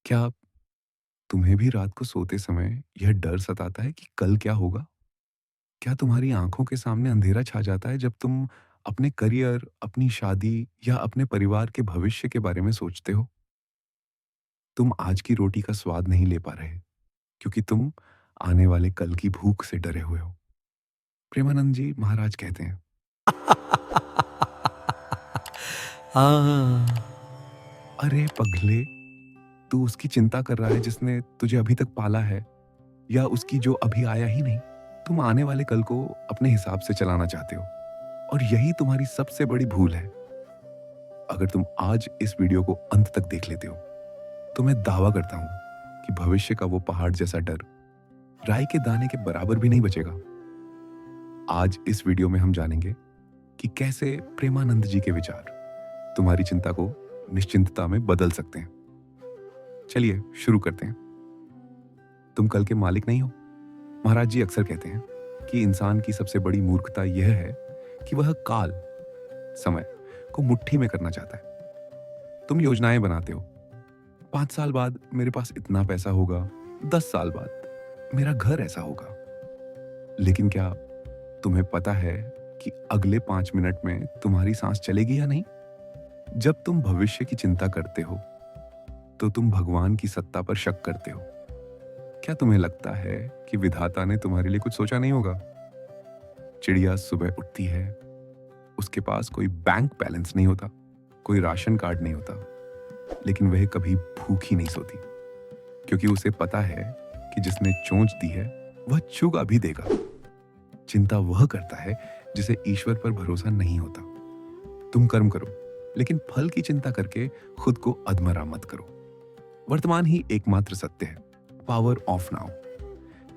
क्या तुम्हें भी रात को सोते समय यह डर सताता है कि कल क्या होगा? क्या तुम्हारी आँखों के सामने अंधेरा छा जाता है जब तुम अपने करियर, अपनी शादी या अपने परिवार के भविष्य के बारे में सोचते हो? तुम आज की रोटी का स्वाद नहीं ले पा रहे, क्योंकि तुम आने वाले कल की भूख से डरे हुए हो। प्रेमानंद जी महाराज कहते हैं, हाँ। "अरे पगले, तू उसकी चिंता कर रहा है जिसने तुझे अभी तक पाला है, या उसकी जो अभी आया ही नहीं। तुम आने वाले कल को अपने हिसाब से चलाना चाहते हो, और यही तुम्हारी सबसे बड़ी भूल है। अगर तुम आज इस वीडियो को अंत तक देख लेते हो, तो मैं दावा करता हूं कि भविष्य का वो पहाड़ जैसा डर राई के दाने के बराबर भी नहीं बचेगा। आज इस वीडियो में हम जानेंगे कि कैसे प्रेमानंद जी के विचार तुम्हारी चिंता को निश्चिंतता में बदल सकते हैं। चलिए शुरू करते हैं। तुम कल के मालिक नहीं हो। महाराज जी अक्सर कहते हैं कि इंसान की सबसे बड़ी मूर्खता यह है कि वह काल, समय को मुट्ठी में करना चाहता है। तुम योजनाएं बनाते हो, 5 साल बाद मेरे पास इतना पैसा होगा, 10 साल बाद मेरा घर ऐसा होगा। लेकिन क्या तुम्हें पता है कि अगले 5 मिनट में तुम्हारी सांस चलेगी या नहीं? जब तुम भविष्य की चिंता करते हो, तो तुम भगवान की सत्ता पर शक करते हो। क्या तुम्हें लगता है कि विधाता ने तुम्हारे लिए कुछ सोचा नहीं होगा? चिड़िया सुबह उठती है, उसके पास कोई बैंक बैलेंस नहीं होता, कोई राशन कार्ड नहीं होता, लेकिन वह कभी भूखी नहीं सोती, क्योंकि उसे पता है कि जिसने चोंच दी है वह चुगा भी देगा। चिंता वह करता है जिसे ईश्वर पर भरोसा नहीं होता। तुम कर्म करो, लेकिन फल की चिंता करके खुद को अधमरा मत करो। वर्तमान ही एकमात्र सत्य है। Power of now.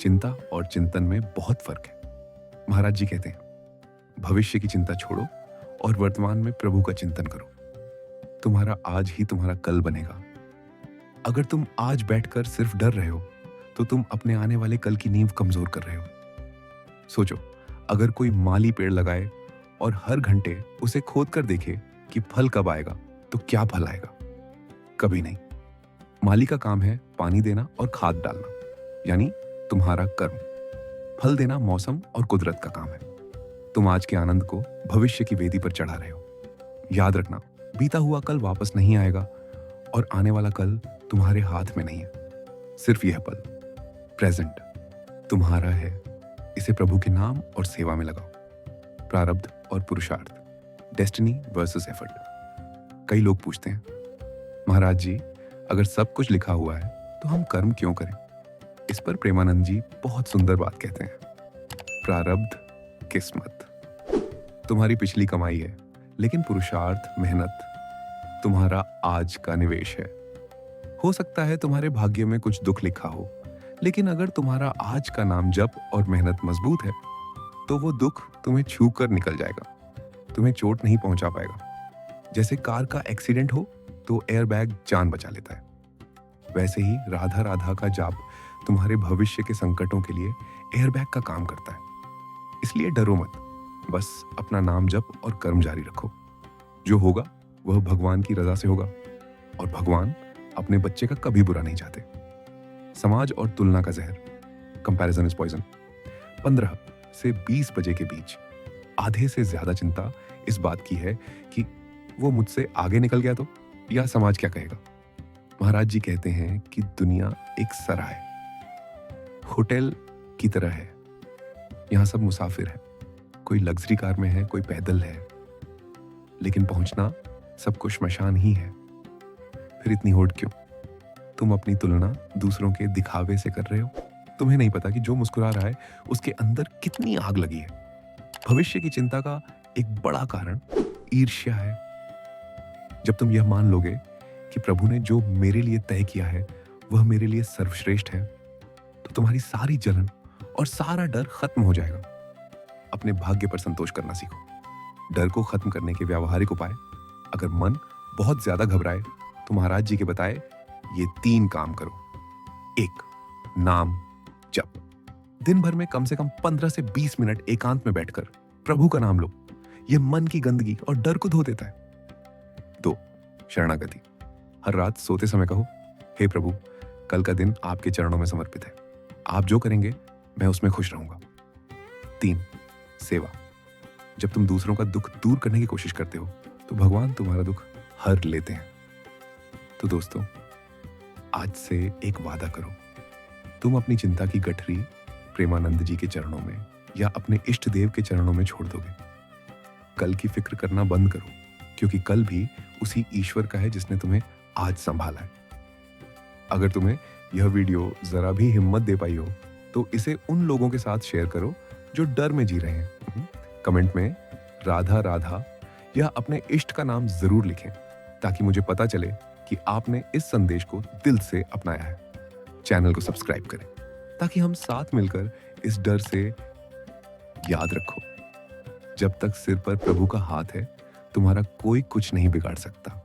चिंता और चिंतन में बहुत फर्क है। महाराज जी कहते हैं, भविष्य की चिंता छोड़ो और वर्तमान में प्रभु का चिंतन करो। तुम्हारा आज ही तुम्हारा कल बनेगा। अगर तुम आज बैठकर सिर्फ डर रहे हो, तो तुम अपने आने वाले कल की नींव कमजोर कर रहे हो। सोचो, अगर कोई माली पेड़ लगाए और हर घंटे उसे खोद कर देखे कि फल कब आएगा, तो क्या फल आएगा? कभी नहीं। माली का काम है पानी देना और खाद डालना, यानी तुम्हारा कर्म। फल देना मौसम और कुदरत का काम है। तुम आज के आनंद को भविष्य की वेदी पर चढ़ा रहे हो। याद रखना, बीता हुआ कल वापस नहीं आएगा, और आने वाला कल तुम्हारे हाथ में नहीं है। सिर्फ यह पल, प्रेजेंट, तुम्हारा है। इसे प्रभु के नाम और सेवा में लगाओ। प्रारब्ध और पुरुषार्थ, डेस्टिनी वर्सेस एफर्ट। कई लोग पूछते हैं, महाराज जी, अगर सब कुछ लिखा हुआ है तो हम कर्म क्यों करें? इस पर प्रेमानंद जी बहुत सुंदर बात कहते हैं। प्रारब्ध किस्मत तुम्हारी पिछली कमाई है, लेकिन पुरुषार्थ मेहनत तुम्हारा आज का निवेश है। हो सकता है तुम्हारे भाग्य में कुछ दुख लिखा हो, लेकिन अगर तुम्हारा आज का नाम जप और मेहनत मजबूत है, तो वो दुख तुम्हें छू कर निकल जाएगा, तुम्हें चोट नहीं पहुंचा पाएगा। जैसे कार का एक्सीडेंट हो तो एयरबैग जान बचा लेता है, वैसे ही राधा राधा का जाप तुम्हारे भविष्य के संकटों के लिए एयरबैग का काम करता है। इसलिए डरो मत, बस अपना नाम जप और कर्म जारी रखो। जो होगा वह भगवान की रजा से होगा, और भगवान अपने बच्चे का कभी बुरा नहीं चाहते। समाज और तुलना का जहर, कंपैरिजन इज पॉइजन। 15 से 20 बजे के बीच आधे से ज्यादा चिंता इस बात की है कि वो मुझसे आगे निकल गया तो, या समाज क्या कहेगा। महाराज जी कहते हैं कि दुनिया एक सराय, होटल की तरह है। यहाँ सब मुसाफिर है, कोई लग्जरी कार में है, कोई पैदल है, लेकिन पहुंचना सबको श्मशान ही है। फिर इतनी होड़ क्यों? तुम अपनी तुलना दूसरों के दिखावे से कर रहे हो। तुम्हें नहीं पता कि जो मुस्कुरा रहा है उसके अंदर कितनी आग लगी है। भविष्य की चिंता का एक बड़ा कारण ईर्ष्या है। जब तुम यह मान लोगे कि प्रभु ने जो मेरे लिए तय किया है वह मेरे लिए सर्वश्रेष्ठ है, तो तुम्हारी सारी जलन और सारा डर खत्म हो जाएगा। अपने भाग्य पर संतोष करना सीखो। डर को खत्म करने के व्यावहारिक उपाय, अगर मन बहुत ज्यादा घबराए तो महाराज जी के बताए ये 3 काम करो। 1, नाम जप। दिन भर में कम से कम 15 से 20 मिनट एकांत में बैठकर प्रभु का नाम लो। यह मन की गंदगी और डर को धो देता है। 2, शरणागति। हर रात सोते समय कहो, हे प्रभु, कल का दिन आपके चरणों में समर्पित है। आप जो करेंगे मैं उसमें खुश रहूंगा। 3. सेवा। जब तुम दूसरों का दुख दूर करने की कोशिश करते हो तो भगवान तुम्हारा दुख हर लेते हैं। तो दोस्तों, आज से एक वादा करो, तुम अपनी चिंता की गठरी प्रेमानंद जी के चरणों में या अपने इष्ट देव के चरणों में छोड़ दोगे। कल की फिक्र करना बंद करो, क्योंकि कल भी उसी ईश्वर का है जिसने तुम्हें आज संभाला है। अगर तुम्हें यह वीडियो जरा भी हिम्मत दे पाई हो तो इसे उन लोगों के साथ शेयर करो जो डर में जी रहे हैं। कमेंट में राधा राधा या अपने इष्ट का नाम जरूर लिखें, ताकि मुझे पता चले कि आपने इस संदेश को दिल से अपनाया है। चैनल को सब्सक्राइब करें ताकि हम साथ मिलकर इस डर से याद रखो, जब तक सिर पर प्रभु का हाथ है तुम्हारा कोई कुछ नहीं बिगाड़ सकता।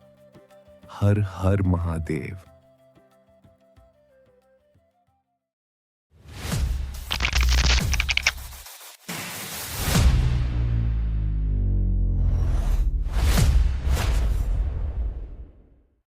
हर हर महादेव।